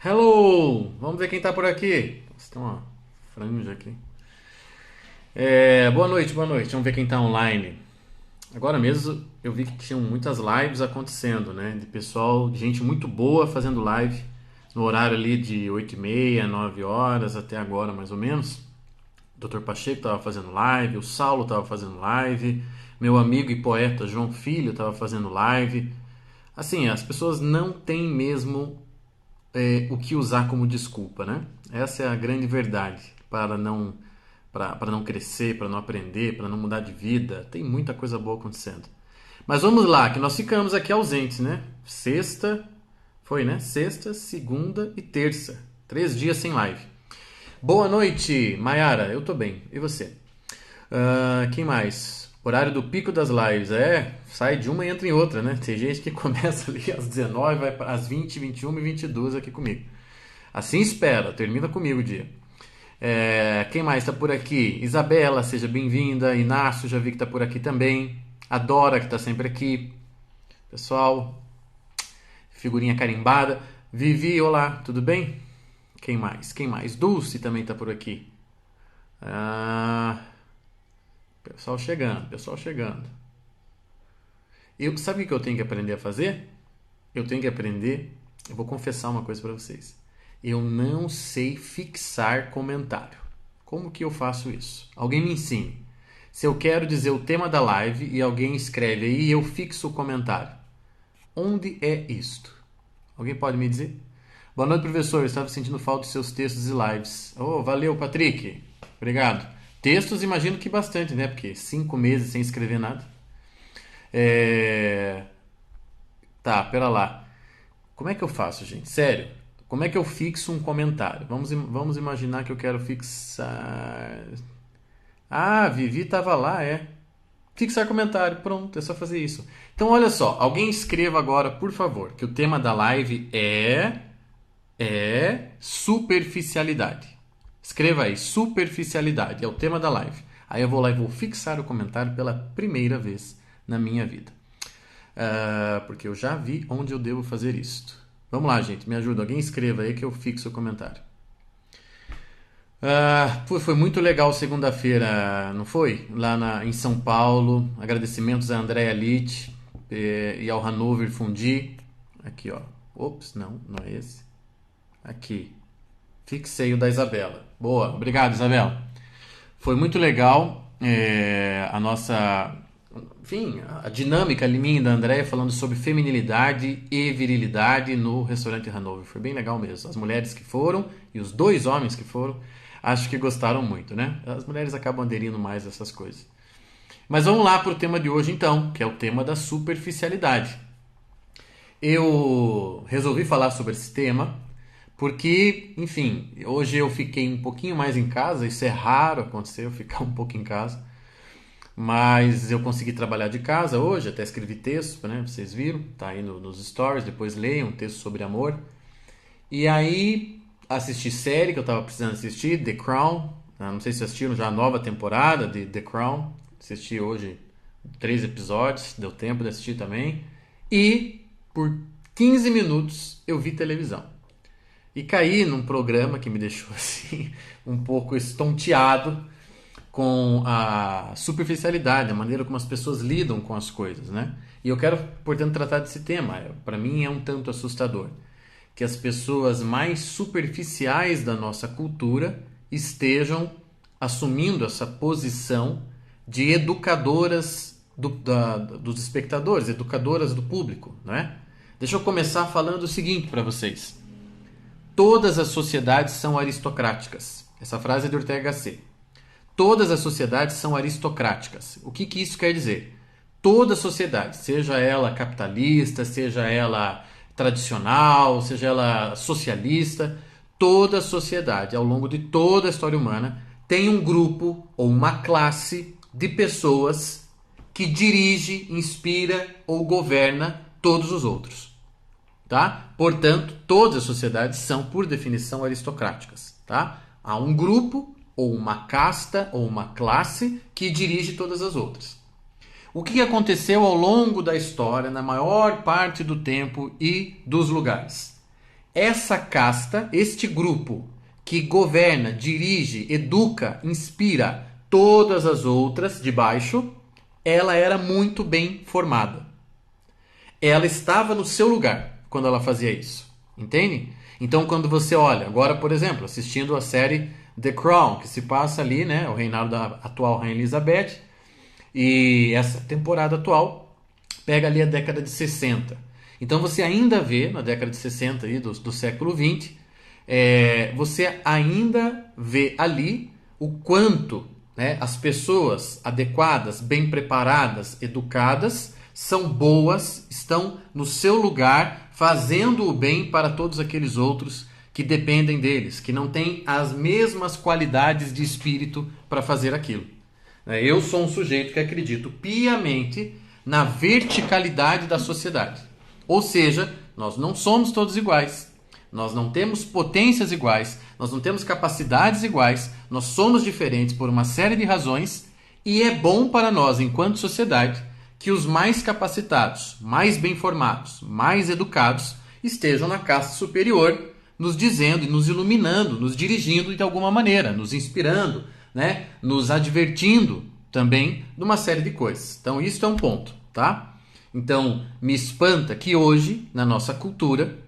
Hello! Vamos ver quem tá por aqui. Nossa, tem uma franja aqui. Boa noite, boa noite. Vamos ver quem tá online. Agora mesmo eu vi que tinham muitas lives acontecendo, né? De pessoal, de gente muito boa fazendo live no horário ali de 8h30, 9 horas até agora mais ou menos. O Dr. Pacheco estava fazendo live, o Saulo estava fazendo live, meu amigo e poeta João Filho estava fazendo live. Assim, as pessoas não têm mesmo o que usar como desculpa, né? Essa é a grande verdade para não crescer, para não aprender, para não mudar de vida. Tem muita coisa boa acontecendo. Mas vamos lá, que nós ficamos aqui ausentes, né? Sexta, foi, né? Sexta, segunda e terça. 3 dias sem live. Boa noite, Mayara. Eu tô bem. E você? Quem mais? Horário do pico das lives. Sai de uma e entra em outra, né? Tem gente que começa ali às 19, vai para as 20, 21 e 22 aqui comigo. Assim espera, termina comigo o dia. Quem mais está por aqui? Isabela, seja bem-vinda. Inácio, já vi que está por aqui também. A Dora, que está sempre aqui. Pessoal, figurinha carimbada. Vivi, olá, tudo bem? Quem mais? Quem mais? Dulce também está por aqui. Ah, pessoal chegando, pessoal chegando. Sabe o que eu tenho que aprender a fazer? Eu tenho que aprender. Eu vou confessar uma coisa para vocês. Eu não sei fixar comentário. Como que eu faço isso? Alguém me ensine. Se eu quero dizer o tema da live e alguém escreve aí, eu fixo o comentário. Onde é isto? Alguém pode me dizer? Boa noite, professor. Eu estava sentindo falta dos seus textos e lives. Oh, valeu, Patrick. Obrigado. Textos, imagino que bastante, né? Porque 5 meses sem escrever nada. É... Tá, pera lá. Como é que eu faço, gente? Sério. Como é que eu fixo um comentário? Vamos imaginar que eu quero fixar. Ah, Vivi estava lá, é. Fixar comentário, pronto, é só fazer isso. Então, olha só, alguém escreva agora, por favor, que o tema da live é superficialidade. Escreva aí, superficialidade, é o tema da live. Aí eu vou lá e vou fixar o comentário pela primeira vez na minha vida. Porque eu já vi onde eu devo fazer isto. Vamos lá, gente, me ajuda. Alguém escreva aí que eu fixo o comentário. Foi muito legal segunda-feira, não foi? Em São Paulo. Agradecimentos a Andréa Litt e ao Hanover Fundi. Aqui, ó. Ops, não é esse. Aqui. Fixei o da Isabela. Boa, obrigado, Isabela. Foi muito legal a nossa. Enfim, a dinâmica ali minha e da Andréia falando sobre feminilidade e virilidade no restaurante Hanover. Foi bem legal mesmo. As mulheres que foram e os 2 homens que foram, acho que gostaram muito, né? As mulheres acabam aderindo mais a essas coisas. Mas vamos lá para o tema de hoje então, que é o tema da superficialidade. Eu resolvi falar sobre esse tema porque, enfim, hoje eu fiquei um pouquinho mais em casa, isso é raro acontecer, eu ficar um pouco em casa. Mas eu consegui trabalhar de casa hoje, até escrevi texto, né? Vocês viram, tá aí nos stories, depois leiam um texto sobre amor. E aí assisti série que eu tava precisando assistir, The Crown. Não sei se assistiram já a nova temporada de The Crown. Assisti hoje 3 episódios, deu tempo de assistir também. E por 15 minutos eu vi televisão. E caí num programa que me deixou assim um pouco estonteado com a superficialidade, a maneira como as pessoas lidam com as coisas, né? E eu quero, portanto, tratar desse tema. Para mim é um tanto assustador que as pessoas mais superficiais da nossa cultura estejam assumindo essa posição de educadoras dos espectadores, educadoras do público, né? Deixa eu começar falando o seguinte para vocês. Todas as sociedades são aristocráticas. Essa frase é de Ortega Gasset. Todas as sociedades são aristocráticas. O que isso quer dizer? Toda sociedade, seja ela capitalista, seja ela tradicional, seja ela socialista, toda sociedade, ao longo de toda a história humana, tem um grupo ou uma classe de pessoas que dirige, inspira ou governa todos os outros. Tá? Portanto, todas as sociedades são, por definição, aristocráticas. Tá? Há um grupo ou uma casta ou uma classe que dirige todas as outras. O que aconteceu ao longo da história, na maior parte do tempo e dos lugares? essa casta, este grupo que governa, dirige, educa, inspira todas as outras de baixo, ela era muito bem formada. Ela estava no seu lugar quando ela fazia isso. Entende? Então, quando você olha, agora, por exemplo, assistindo a série The Crown, que se passa ali, né, o reinado da atual Rainha Elizabeth, e essa temporada atual pega ali a década de 60. Então, você ainda vê, na década de 60 aí, do século 20, você ainda vê ali o quanto, né, as pessoas adequadas, bem preparadas, educadas, são boas, estão no seu lugar, fazendo o bem para todos aqueles outros que dependem deles, que não têm as mesmas qualidades de espírito para fazer aquilo. Eu sou um sujeito que acredito piamente na verticalidade da sociedade. Ou seja, nós não somos todos iguais, nós não temos potências iguais, nós não temos capacidades iguais, nós somos diferentes por uma série de razões e é bom para nós, enquanto sociedade, que os mais capacitados, mais bem formados, mais educados estejam na casta superior, nos dizendo e nos iluminando, nos dirigindo de alguma maneira, nos inspirando, né? Nos advertindo também de uma série de coisas. Então, isso é um ponto, tá? Então, me espanta que hoje, na nossa cultura,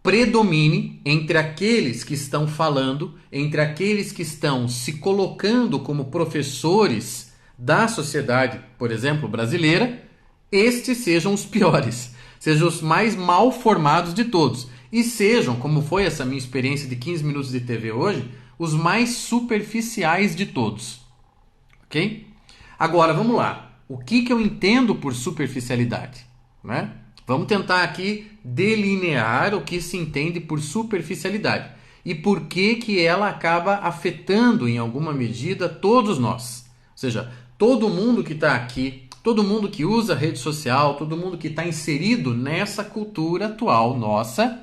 predomine entre aqueles que estão falando, entre aqueles que estão se colocando como professores da sociedade, por exemplo, brasileira, estes sejam os piores, sejam os mais mal formados de todos e sejam, como foi essa minha experiência de 15 minutos de TV hoje, os mais superficiais de todos. Ok? Agora, vamos lá. O que eu entendo por superficialidade? Né? Vamos tentar aqui delinear o que se entende por superficialidade e por que ela acaba afetando em alguma medida todos nós. Ou seja, todo mundo que está aqui, todo mundo que usa rede social, todo mundo que está inserido nessa cultura atual nossa,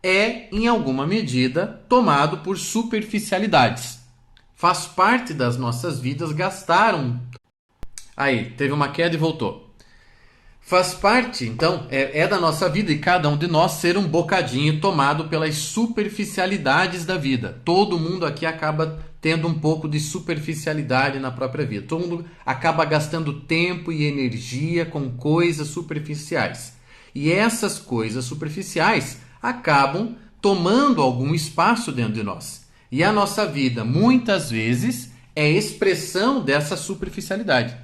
é, em alguma medida, tomado por superficialidades. Faz parte das nossas vidas gastar um... Aí, teve uma queda e voltou. Faz parte, então, é da nossa vida e cada um de nós ser um bocadinho tomado pelas superficialidades da vida. Todo mundo aqui acaba tendo um pouco de superficialidade na própria vida. Todo mundo acaba gastando tempo e energia com coisas superficiais. E essas coisas superficiais acabam tomando algum espaço dentro de nós. E a nossa vida, muitas vezes, é expressão dessa superficialidade.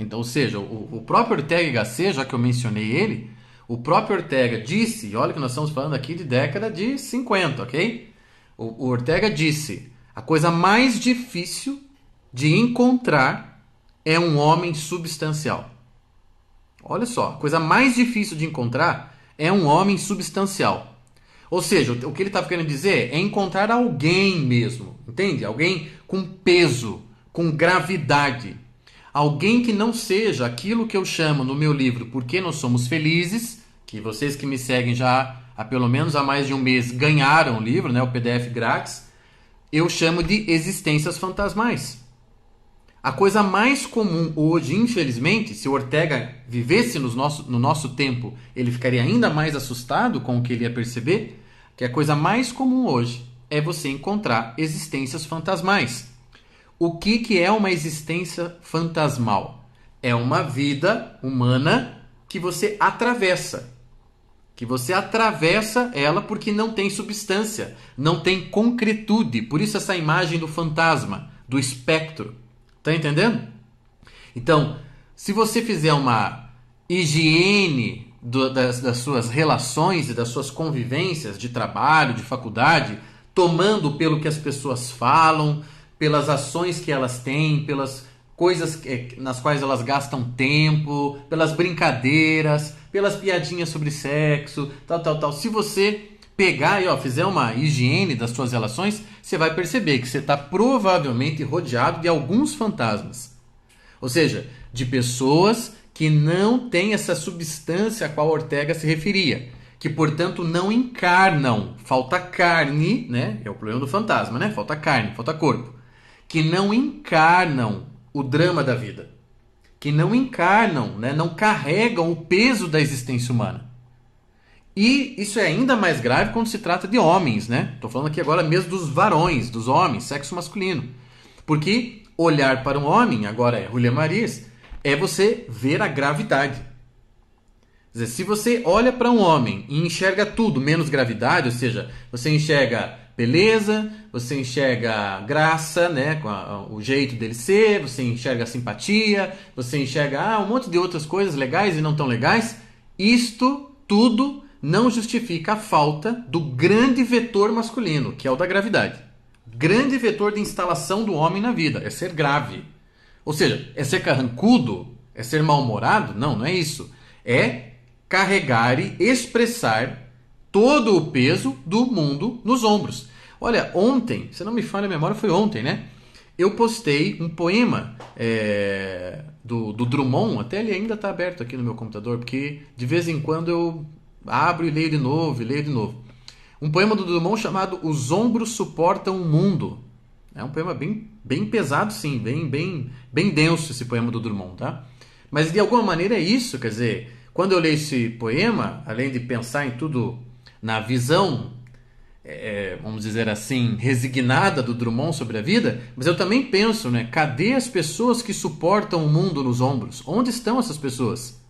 Então, ou seja, o próprio Ortega y Gasset, já que eu mencionei ele, o próprio Ortega disse, e olha que nós estamos falando aqui de década de 50, ok? O Ortega disse, a coisa mais difícil de encontrar é um homem substancial. Olha só, a coisa mais difícil de encontrar é um homem substancial. Ou seja, o que ele estava querendo dizer é encontrar alguém mesmo, entende? Alguém com peso, com gravidade. Alguém que não seja aquilo que eu chamo no meu livro Por que Nós Somos Felizes, que vocês que me seguem já há pelo menos há mais de um mês ganharam o livro, né, o PDF grátis, eu chamo de existências fantasmais. A coisa mais comum hoje, infelizmente, se o Ortega vivesse no nosso tempo, ele ficaria ainda mais assustado com o que ele ia perceber, que a coisa mais comum hoje é você encontrar existências fantasmais. O que é uma existência fantasmal? É uma vida humana que você atravessa. Que você atravessa ela porque não tem substância, não tem concretude. Por isso essa imagem do fantasma, do espectro. Tá entendendo? Então, se você fizer uma higiene das suas relações e das suas convivências de trabalho, de faculdade, tomando pelo que as pessoas falam, pelas ações que elas têm, pelas coisas nas quais elas gastam tempo, pelas brincadeiras, pelas piadinhas sobre sexo, tal. Se você pegar e fizer uma higiene das suas relações, você vai perceber que você está provavelmente rodeado de alguns fantasmas. Ou seja, de pessoas que não têm essa substância a qual Ortega se referia. Que, portanto, não encarnam. Falta carne, né? É o problema do fantasma, né? Falta carne, falta corpo. Que não encarnam o drama da vida. Que não encarnam, né? Não carregam o peso da existência humana. E isso é ainda mais grave quando se trata de homens, né? Estou falando aqui agora mesmo dos varões, dos homens, sexo masculino. Porque olhar para um homem, agora é Julia Marias, é você ver a gravidade. Quer dizer, se você olha para um homem e enxerga tudo menos gravidade, ou seja, você enxerga beleza, você enxerga graça, né, com o jeito dele ser, você enxerga simpatia, você enxerga um monte de outras coisas legais e não tão legais, isto tudo não justifica a falta do grande vetor masculino, que é o da gravidade. Grande vetor de instalação do homem na vida, é ser grave. Ou seja, é ser carrancudo? É ser mal-humorado? Não, não é isso. É carregar e expressar todo o peso do mundo nos ombros. Olha, ontem, se não me falha a memória, foi ontem, né? Eu postei um poema do Drummond, até ele ainda está aberto aqui no meu computador, porque de vez em quando eu abro e leio de novo, e leio de novo. Um poema do Drummond chamado Os Ombros Suportam o Mundo. É um poema bem pesado, sim, bem denso esse poema do Drummond, tá? Mas de alguma maneira é isso, quer dizer, quando eu leio esse poema, além de pensar em tudo na visão, vamos dizer assim, resignada do Drummond sobre a vida, mas eu também penso, né? Cadê as pessoas que suportam o mundo nos ombros? Onde estão essas pessoas?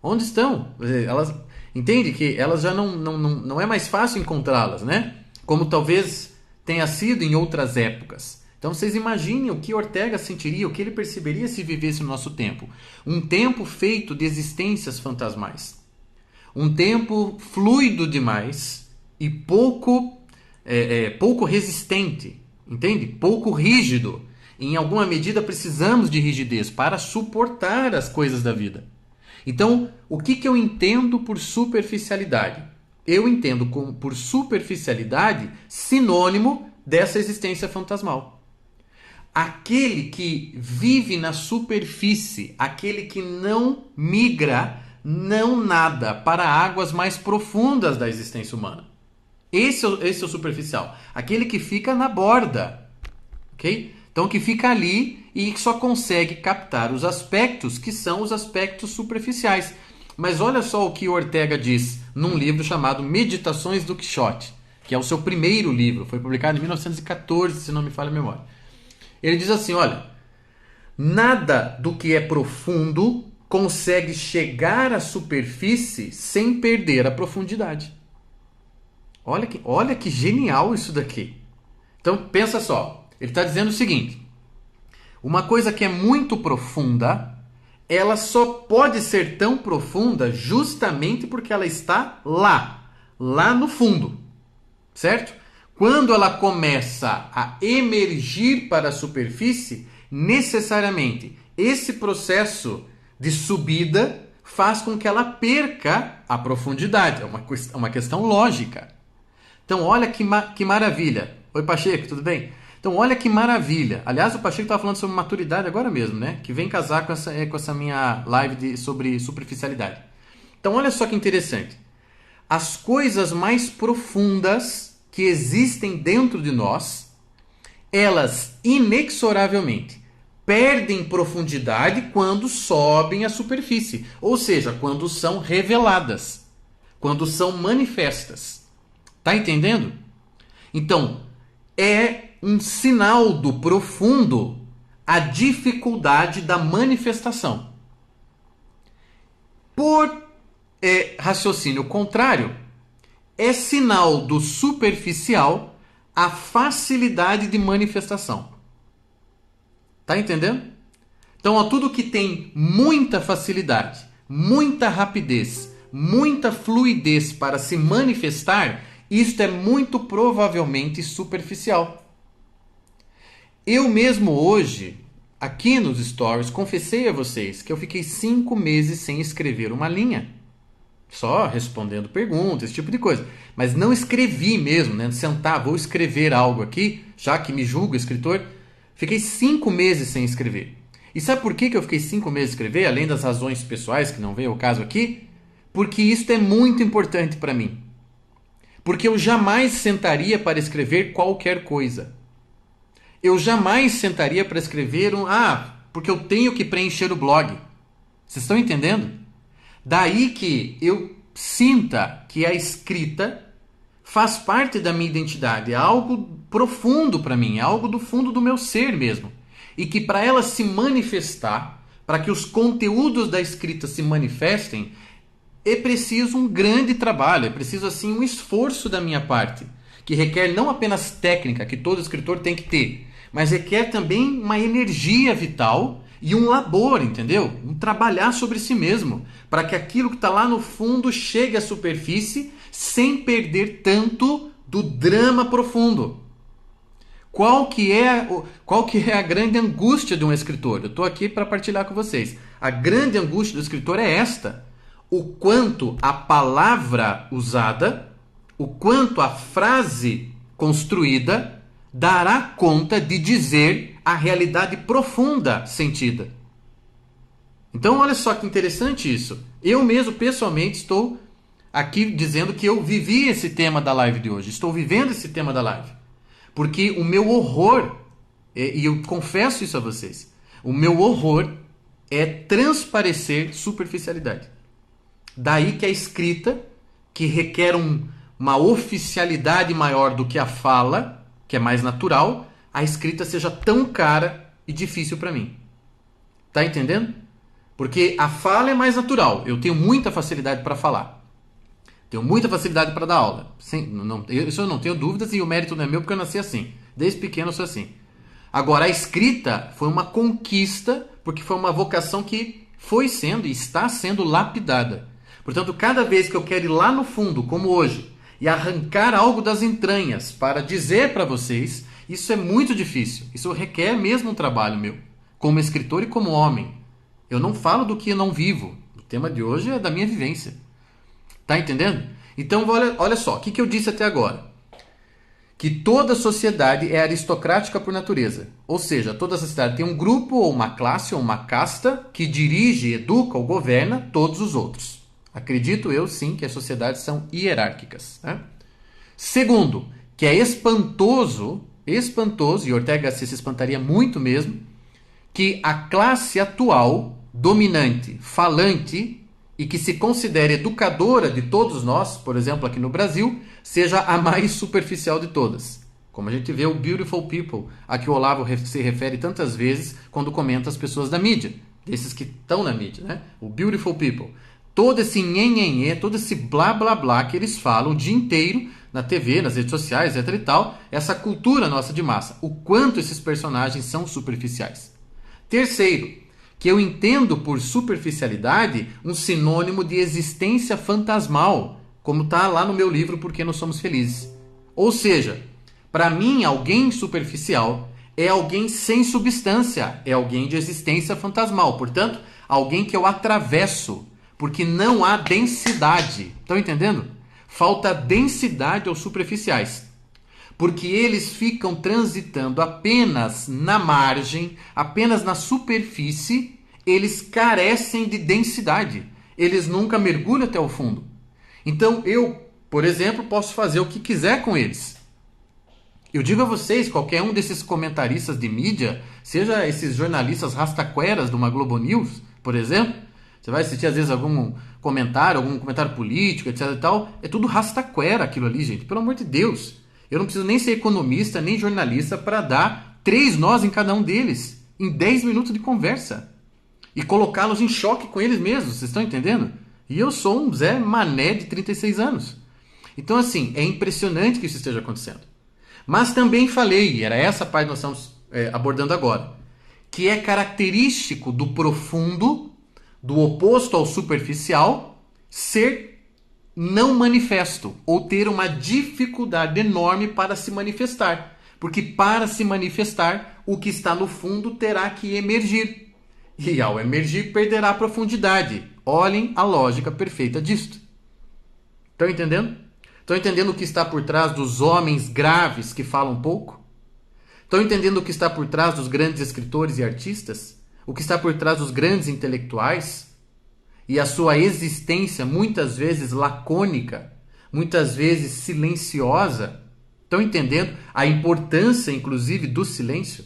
Onde estão? Elas, entende que elas já não é mais fácil encontrá-las, né? Como talvez tenha sido em outras épocas. Então vocês imaginem o que Ortega sentiria, o que ele perceberia se vivesse no nosso tempo. Um tempo feito de existências fantasmais. Um tempo fluido demais e pouco resistente, entende? Pouco rígido. Em alguma medida precisamos de rigidez para suportar as coisas da vida. Então, o que eu entendo por superficialidade? Eu entendo por superficialidade sinônimo dessa existência fantasmal. Aquele que vive na superfície, aquele que não migra, não nada para águas mais profundas da existência humana. Esse é o superficial. Aquele que fica na borda. Ok? Então, que fica ali e só consegue captar os aspectos que são os aspectos superficiais. Mas olha só o que Ortega diz num livro chamado Meditações do Quixote, que é o seu primeiro livro, foi publicado em 1914, se não me falha a memória. Ele diz assim, olha, nada do que é profundo consegue chegar à superfície sem perder a profundidade. Olha que genial isso daqui. Então pensa só, ele está dizendo o seguinte, uma coisa que é muito profunda, ela só pode ser tão profunda justamente porque ela está lá no fundo, certo? Quando ela começa a emergir para a superfície, necessariamente esse processo de subida faz com que ela perca a profundidade. É uma questão lógica. Então, olha que maravilha. Oi, Pacheco, tudo bem? Então, olha que maravilha. Aliás, o Pacheco estava falando sobre maturidade agora mesmo, né? Que vem casar com essa minha live sobre superficialidade. Então, olha só que interessante. As coisas mais profundas que existem dentro de nós, elas inexoravelmente perdem profundidade quando sobem à superfície. Ou seja, quando são reveladas, quando são manifestas. Tá entendendo? Então, é um sinal do profundo a dificuldade da manifestação. Por raciocínio contrário, é sinal do superficial a facilidade de manifestação. Tá entendendo? Então, tudo que tem muita facilidade, muita rapidez, muita fluidez para se manifestar, isto é muito provavelmente superficial. Eu mesmo hoje, aqui nos stories, confessei a vocês que eu fiquei 5 meses sem escrever uma linha. Só respondendo perguntas, esse tipo de coisa. Mas não escrevi mesmo, né? Sentar, vou escrever algo aqui, já que me julgo escritor. Fiquei 5 meses sem escrever. E sabe por que eu fiquei 5 meses sem escrever? Além das razões pessoais, que não veio ao caso aqui. Porque isso é muito importante para mim. Porque eu jamais sentaria para escrever qualquer coisa. Eu jamais sentaria para escrever porque eu tenho que preencher o blog. Vocês estão entendendo? Daí que eu sinta que a escrita faz parte da minha identidade, é algo profundo para mim, é algo do fundo do meu ser mesmo. E que para ela se manifestar, para que os conteúdos da escrita se manifestem, é preciso um grande trabalho, é preciso assim um esforço da minha parte, que requer não apenas técnica, que todo escritor tem que ter, mas requer também uma energia vital e um labor, entendeu? Um trabalhar sobre si mesmo, para que aquilo que está lá no fundo chegue à superfície sem perder tanto do drama profundo. Qual que é a grande angústia de um escritor? Eu estou aqui para partilhar com vocês. A grande angústia do escritor é esta: o quanto a palavra usada, o quanto a frase construída dará conta de dizer a realidade profunda sentida. Então, olha só que interessante isso. Eu mesmo, pessoalmente, estou aqui dizendo que eu vivi esse tema da live de hoje. Estou vivendo esse tema da live. Porque o meu horror, e eu confesso isso a vocês, o meu horror é transparecer superficialidade. Daí que a escrita, que requer uma oficialidade maior do que a fala, que é mais natural, a escrita seja tão cara e difícil para mim. Tá entendendo? Porque a fala é mais natural. Eu tenho muita facilidade para falar. Tenho muita facilidade para dar aula. Isso eu não tenho dúvidas e o mérito não é meu porque eu nasci assim. Desde pequeno eu sou assim. Agora, a escrita foi uma conquista porque foi uma vocação que foi sendo e está sendo lapidada. Portanto, cada vez que eu quero ir lá no fundo, como hoje, e arrancar algo das entranhas para dizer para vocês, isso é muito difícil. Isso requer mesmo um trabalho meu, como escritor e como homem. Eu não falo do que eu não vivo. O tema de hoje é da minha vivência. Tá entendendo? Então, olha só, o que eu disse até agora? Que toda sociedade é aristocrática por natureza. Ou seja, toda sociedade tem um grupo, ou uma classe, ou uma casta, que dirige, educa ou governa todos os outros. Acredito eu, sim, que as sociedades são hierárquicas. Né? Segundo, que é espantoso, e Ortega Gasset se espantaria muito mesmo, que a classe atual, dominante, falante, e que se considere educadora de todos nós, por exemplo, aqui no Brasil, seja a mais superficial de todas. Como a gente vê o beautiful people, a que o Olavo se refere tantas vezes quando comenta as pessoas da mídia, desses que estão na mídia, né? O beautiful people. Todo esse nhenhenhê, todo esse blá blá blá que eles falam o dia inteiro na TV, nas redes sociais, etc e tal, essa cultura nossa de massa, o quanto esses personagens são superficiais. Terceiro, que eu entendo por superficialidade um sinônimo de existência fantasmal, como está lá no meu livro Por que Não Somos Felizes. Ou seja, para mim, alguém superficial é alguém sem substância, é alguém de existência fantasmal. Portanto, alguém que eu atravesso, porque não há densidade. Estão entendendo? Falta densidade aos superficiais. Porque eles ficam transitando apenas na margem, apenas na superfície, eles carecem de densidade. Eles nunca mergulham até o fundo. Então eu, por exemplo, posso fazer o que quiser com eles. Eu digo a vocês, qualquer um desses comentaristas de mídia, seja esses jornalistas rastaqueras de uma Globo News, por exemplo, você vai assistir às vezes algum comentário político, etc e tal, é tudo rastaquera aquilo ali, gente, pelo amor de Deus. Eu não preciso nem ser economista, nem jornalista para dar 3 nós em cada um deles, em 10 minutos de conversa. E colocá-los em choque com eles mesmos, vocês estão entendendo? E eu sou um Zé Mané de 36 anos. Então, assim, é impressionante que isso esteja acontecendo. Mas também falei, e era essa parte que nós estamos abordando agora, que é característico do profundo, do oposto ao superficial, ser não manifesto, ou ter uma dificuldade enorme para se manifestar. Porque para se manifestar, o que está no fundo terá que emergir. E ao emergir, perderá a profundidade. Olhem a lógica perfeita disto. Estão entendendo? Estão entendendo o que está por trás dos homens graves que falam pouco? Estão entendendo o que está por trás dos grandes escritores e artistas? O que está por trás dos grandes intelectuais? E a sua existência muitas vezes lacônica, muitas vezes silenciosa. Estão entendendo a importância, inclusive, do silêncio?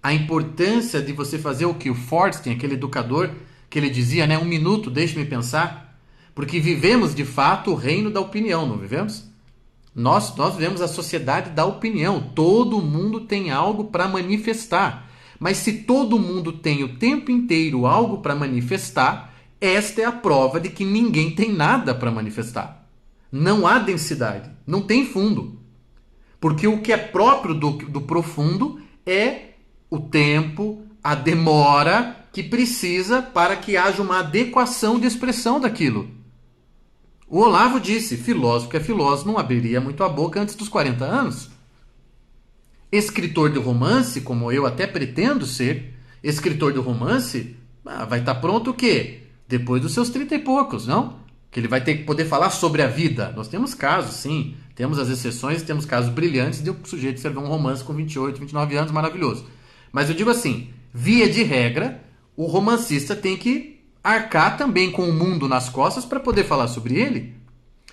A importância de você fazer o que o Forster, aquele educador, que ele dizia, né? 1 minuto, deixe-me pensar. Porque vivemos, de fato, o reino da opinião, não vivemos? Nós vivemos a sociedade da opinião. Todo mundo tem algo para manifestar. Mas se todo mundo tem o tempo inteiro algo para manifestar, esta é a prova de que ninguém tem nada para manifestar. Não há densidade, não tem fundo. Porque o que é próprio do profundo é o tempo, a demora que precisa para que haja uma adequação de expressão daquilo. O Olavo disse, filósofo que é filósofo não abriria muito a boca antes dos 40 anos. Escritor de romance, como eu até pretendo ser, escritor de romance, vai estar pronto o quê? Depois dos seus 30 e poucos, não? Que ele vai ter que poder falar sobre a vida. Nós temos casos, sim. Temos as exceções, temos casos brilhantes de um sujeito escrever um romance com 28, 29 anos, maravilhoso. Mas eu digo assim, via de regra, o romancista tem que arcar também com o mundo nas costas para poder falar sobre ele.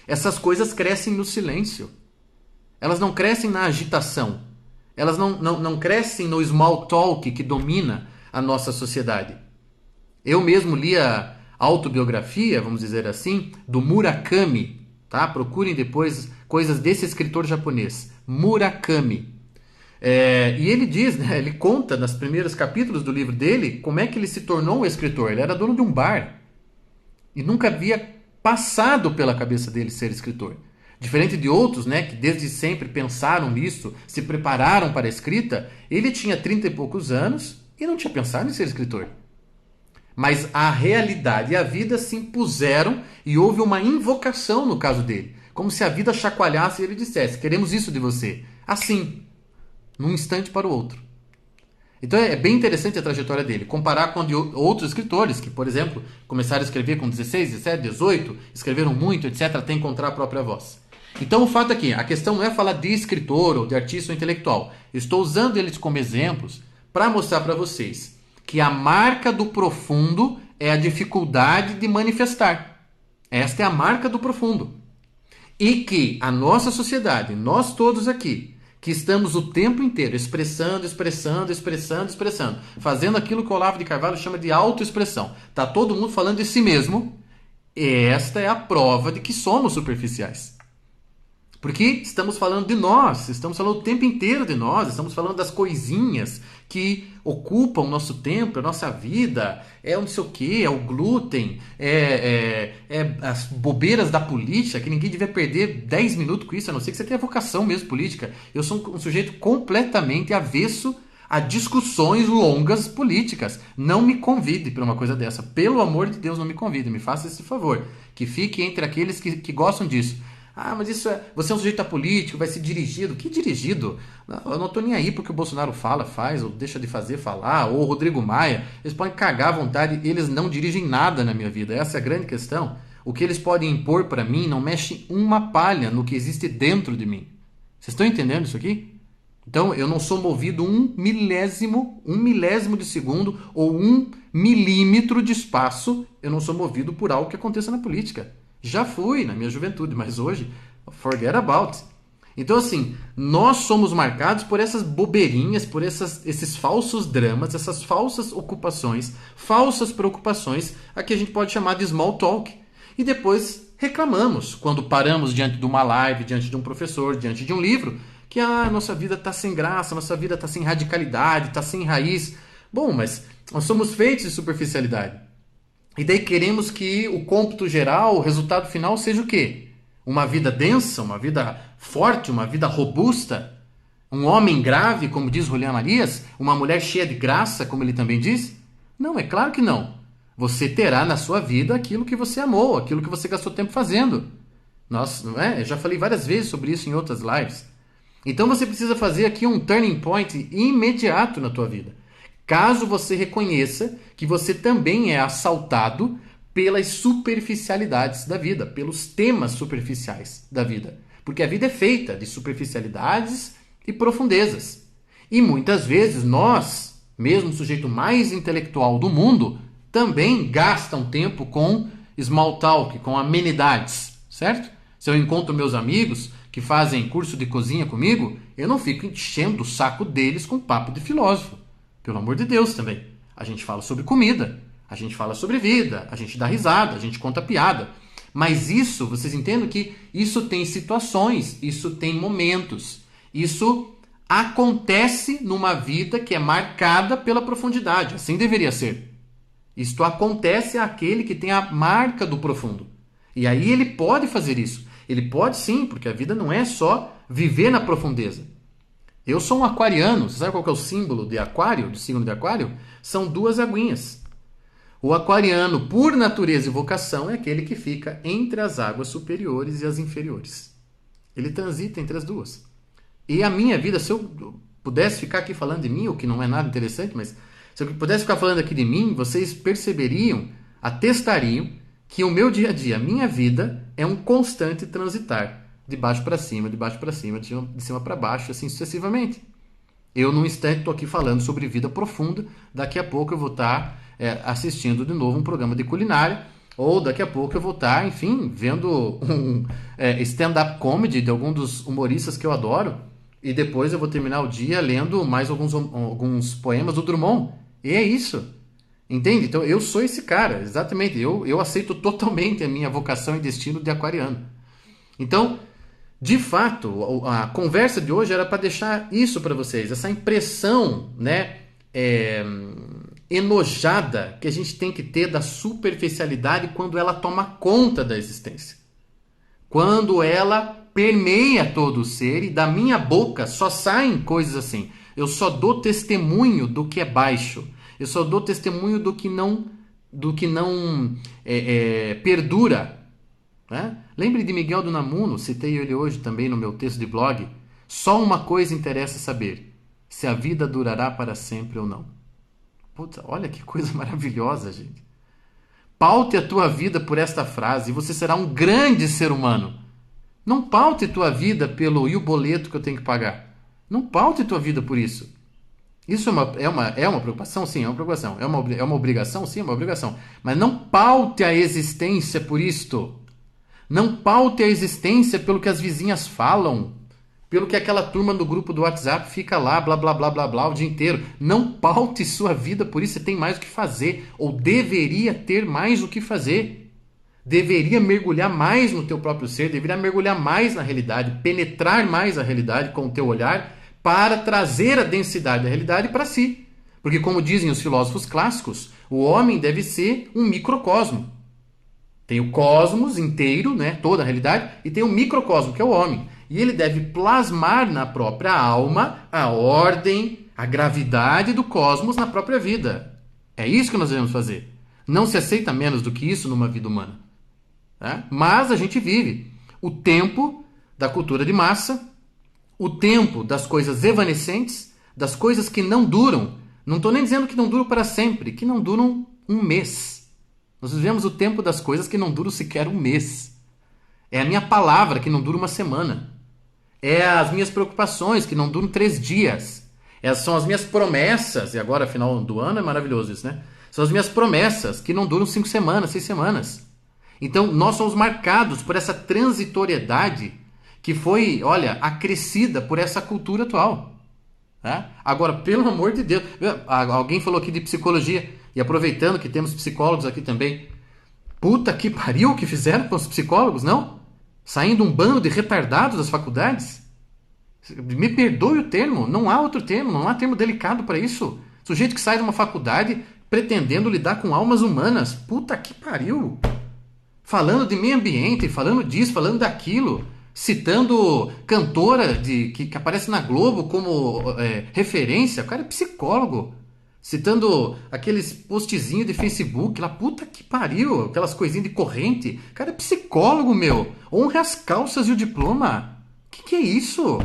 Essas coisas crescem no silêncio. Elas não crescem na agitação. Elas não crescem no small talk que domina a nossa sociedade. Eu mesmo li a autobiografia, vamos dizer assim, do Murakami. Tá? Procurem depois coisas desse escritor japonês, Murakami. E ele diz, né, ele conta nos primeiros capítulos do livro dele como é que ele se tornou um escritor. Ele era dono de um bar e nunca havia passado pela cabeça dele ser escritor. Diferente de outros, né, que desde sempre pensaram nisso, se prepararam para a escrita, ele tinha 30 e poucos anos e não tinha pensado em ser escritor. Mas a realidade e a vida se impuseram e houve uma invocação no caso dele. Como se a vida chacoalhasse e ele dissesse, queremos isso de você. Assim, num instante para o outro. Então é bem interessante a trajetória dele. Comparar com a de outros escritores que, por exemplo, começaram a escrever com 16, 17, 18, escreveram muito, etc., até encontrar a própria voz. Então o fato é que a questão não é falar de escritor ou de artista ou intelectual. Eu estou usando eles como exemplos para mostrar para vocês que a marca do profundo é a dificuldade de manifestar. Esta é a marca do profundo. E que a nossa sociedade, nós todos aqui, que estamos o tempo inteiro expressando, fazendo aquilo que o Olavo de Carvalho chama de autoexpressão. Está todo mundo falando de si mesmo. Esta é a prova de que somos superficiais. Porque estamos falando de nós, estamos falando o tempo inteiro de nós, estamos falando das coisinhas que ocupam o nosso tempo, a nossa vida, é o não sei o que, é o glúten, é as bobeiras da política, que ninguém devia perder 10 minutos com isso, a não ser que você tenha vocação mesmo política. Eu sou um sujeito completamente avesso a discussões longas políticas. Não me convide para uma coisa dessa. Pelo amor de Deus, não me convide, me faça esse favor. Que fique entre aqueles que gostam disso. Ah, mas isso você é um sujeito apolítico, vai ser dirigido. Que dirigido? Eu não estou nem aí porque o Bolsonaro fala, faz, ou deixa de fazer, falar, ou o Rodrigo Maia. Eles podem cagar à vontade, eles não dirigem nada na minha vida. Essa é a grande questão. O que eles podem impor para mim não mexe uma palha no que existe dentro de mim. Vocês estão entendendo isso aqui? Então, eu não sou movido um milésimo de segundo ou 1 milímetro de espaço. Eu não sou movido por algo que aconteça na política. Já fui na minha juventude, mas hoje, forget about. Então, assim, nós somos marcados por essas bobeirinhas, por esses falsos dramas, essas falsas ocupações, falsas preocupações, a que a gente pode chamar de small talk. E depois reclamamos quando paramos diante de uma live, diante de um professor, diante de um livro, que a nossa vida está sem graça, nossa vida está sem radicalidade, está sem raiz. Bom, mas nós somos feitos de superficialidade. E daí queremos que o cômputo geral, o resultado final seja o quê? Uma vida densa, uma vida forte, uma vida robusta? Um homem grave, como diz Julián Marias? Uma mulher cheia de graça, como ele também diz? Não, é claro que não. Você terá na sua vida aquilo que você amou, aquilo que você gastou tempo fazendo. Nossa, não é? Eu já falei várias vezes sobre isso em outras lives. Então você precisa fazer aqui um turning point imediato na tua vida. Caso você reconheça que você também é assaltado pelas superficialidades da vida, pelos temas superficiais da vida. Porque a vida é feita de superficialidades e profundezas. E muitas vezes nós, mesmo o sujeito mais intelectual do mundo, também gastam tempo com small talk, com amenidades, certo? Se eu encontro meus amigos que fazem curso de cozinha comigo, eu não fico enchendo o saco deles com papo de filósofo. Pelo amor de Deus também. A gente fala sobre comida, a gente fala sobre vida, a gente dá risada, a gente conta piada. Mas isso, vocês entendem que isso tem situações, isso tem momentos. Isso acontece numa vida que é marcada pela profundidade. Assim deveria ser. Isto acontece àquele que tem a marca do profundo. E aí ele pode fazer isso. Ele pode sim, porque a vida não é só viver na profundeza. Eu sou um aquariano. Você sabe qual que é o símbolo de aquário, do signo de aquário? São duas aguinhas. O aquariano, por natureza e vocação, é aquele que fica entre as águas superiores e as inferiores. Ele transita entre as duas. E a minha vida, se eu pudesse ficar aqui falando de mim, o que não é nada interessante, mas se eu pudesse ficar falando aqui de mim, vocês perceberiam, atestariam, que o meu dia a dia, a minha vida, é um constante transitar. De baixo para cima, de baixo para cima, de cima para baixo, assim sucessivamente. Eu, num instante, estou aqui falando sobre vida profunda. Daqui a pouco eu vou estar assistindo de novo um programa de culinária. Ou daqui a pouco eu vou estar, enfim, vendo um stand-up comedy de algum dos humoristas que eu adoro. E depois eu vou terminar o dia lendo mais alguns poemas do Drummond. E é isso. Entende? Então eu sou esse cara, exatamente. Eu aceito totalmente a minha vocação e destino de aquariano. Então, de fato, a conversa de hoje era para deixar isso para vocês, essa impressão, né, enojada que a gente tem que ter da superficialidade quando ela toma conta da existência. Quando ela permeia todo o ser e da minha boca só saem coisas assim. Eu só dou testemunho do que é baixo. Eu só dou testemunho do que não perdura. Né? Lembre de Miguel do Unamuno, citei ele hoje também no meu texto de blog. Só uma coisa interessa saber: se a vida durará para sempre ou não. Puta, olha que coisa maravilhosa, gente. Paute a tua vida por esta frase e você será um grande ser humano. Não paute tua vida pelo e o boleto que eu tenho que pagar. Não paute tua vida por isso. Isso é uma preocupação? Sim, é uma preocupação. É uma obrigação? Sim, é uma obrigação. Mas não paute a existência por isto. Não paute a existência pelo que as vizinhas falam, pelo que aquela turma do grupo do WhatsApp fica lá, blá, blá, blá, blá, blá, o dia inteiro. Não paute sua vida por isso. Você tem mais o que fazer, ou deveria ter mais o que fazer. Deveria mergulhar mais no teu próprio ser, deveria mergulhar mais na realidade, penetrar mais a realidade com o teu olhar, para trazer a densidade da realidade para si. Porque, como dizem os filósofos clássicos, o homem deve ser um microcosmo. Tem o cosmos inteiro, né, toda a realidade, e tem o microcosmo, que é o homem. E ele deve plasmar na própria alma a ordem, a gravidade do cosmos na própria vida. É isso que nós devemos fazer. Não se aceita menos do que isso numa vida humana. Tá? Mas a gente vive o tempo da cultura de massa, o tempo das coisas evanescentes, das coisas que não duram. Não estou nem dizendo que não duram para sempre, que não duram um mês. Nós vivemos o tempo das coisas que não duram sequer um mês. É a minha palavra que não dura uma semana. É as minhas preocupações que não duram 3 dias. São as minhas promessas, e agora final do ano é maravilhoso isso, né? São as minhas promessas que não duram 5 semanas, 6 semanas. Então nós somos marcados por essa transitoriedade que foi, olha, acrescida por essa cultura atual. Tá? Agora, pelo amor de Deus, alguém falou aqui de psicologia, e aproveitando que temos psicólogos aqui também, puta que pariu o que fizeram com os psicólogos, não? Saindo um bando de retardados das faculdades? Me perdoe o termo, não há outro termo, não há termo delicado para isso. Sujeito que sai de uma faculdade pretendendo lidar com almas humanas, puta que pariu. Falando de meio ambiente, falando disso, falando daquilo, citando cantora que aparece na Globo como referência. O cara é psicólogo. Citando aqueles postzinhos de Facebook lá, puta que pariu, aquelas coisinhas de corrente. O cara é psicólogo, meu. Honre as calças e o diploma. Que é isso?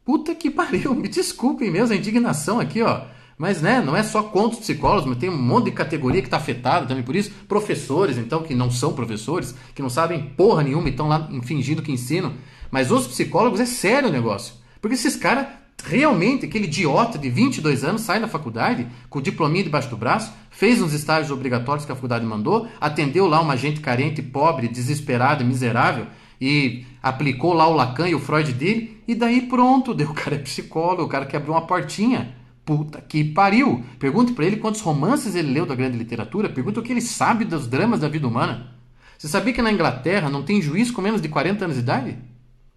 Puta que pariu, me desculpem mesmo a indignação aqui, ó. Mas, né, não é só contra os psicólogos, mas tem um monte de categoria que está afetada também por isso. Professores, então, que não são professores, que não sabem porra nenhuma e estão lá fingindo que ensinam. Mas os psicólogos, é sério o negócio. Porque esses caras, realmente, aquele idiota de 22 anos, sai da faculdade com o diplominha debaixo do braço, fez uns estágios obrigatórios que a faculdade mandou, atendeu lá uma gente carente, pobre, desesperada, miserável, e aplicou lá o Lacan e o Freud dele, e daí pronto, o cara é psicólogo, o cara que abriu uma portinha. Puta que pariu! Pergunte pra ele quantos romances ele leu da grande literatura, pergunta o que ele sabe dos dramas da vida humana. Você sabia que na Inglaterra não tem juiz com menos de 40 anos de idade?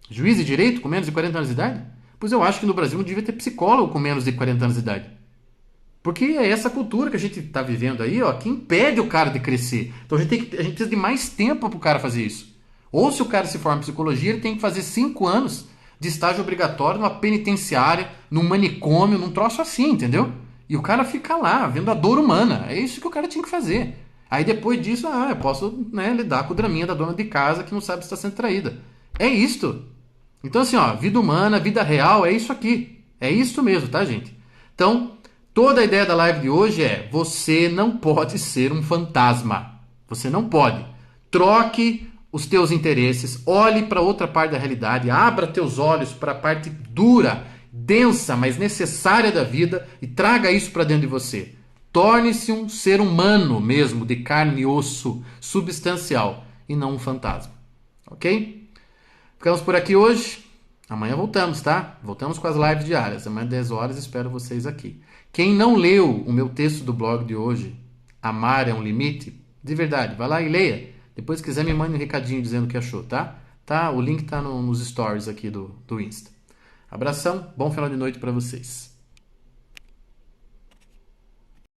Juiz de direito com menos de 40 anos de idade? Pois eu acho que no Brasil não devia ter psicólogo com menos de 40 anos de idade. Porque é essa cultura que a gente está vivendo aí, ó, que impede o cara de crescer. Então a gente precisa de mais tempo para o cara fazer isso. Ou se o cara se forma em psicologia, ele tem que fazer 5 anos de estágio obrigatório numa penitenciária, num manicômio, num troço assim, entendeu? E o cara fica lá, vendo a dor humana. É isso que o cara tinha que fazer. Aí depois disso, eu posso, né, lidar com o draminha da dona de casa que não sabe se está sendo traída. É isto. Então assim, ó, vida humana, vida real, é isso aqui. É isso mesmo, tá, gente? Então, toda a ideia da live de hoje é: você não pode ser um fantasma. Você não pode. Troque os teus interesses, olhe para outra parte da realidade, abra teus olhos para a parte dura, densa, mas necessária da vida e traga isso para dentro de você. Torne-se um ser humano mesmo, de carne e osso, substancial, e não um fantasma. Ok? Ficamos por aqui hoje. Amanhã voltamos, tá? Voltamos com as lives diárias. Amanhã, 10 horas, espero vocês aqui. Quem não leu o meu texto do blog de hoje, Amar é um Limite, de verdade, vai lá e leia. Depois, se quiser, me mande um recadinho dizendo o que achou, tá? O link tá nos stories aqui do Insta. Abração, bom final de noite para vocês.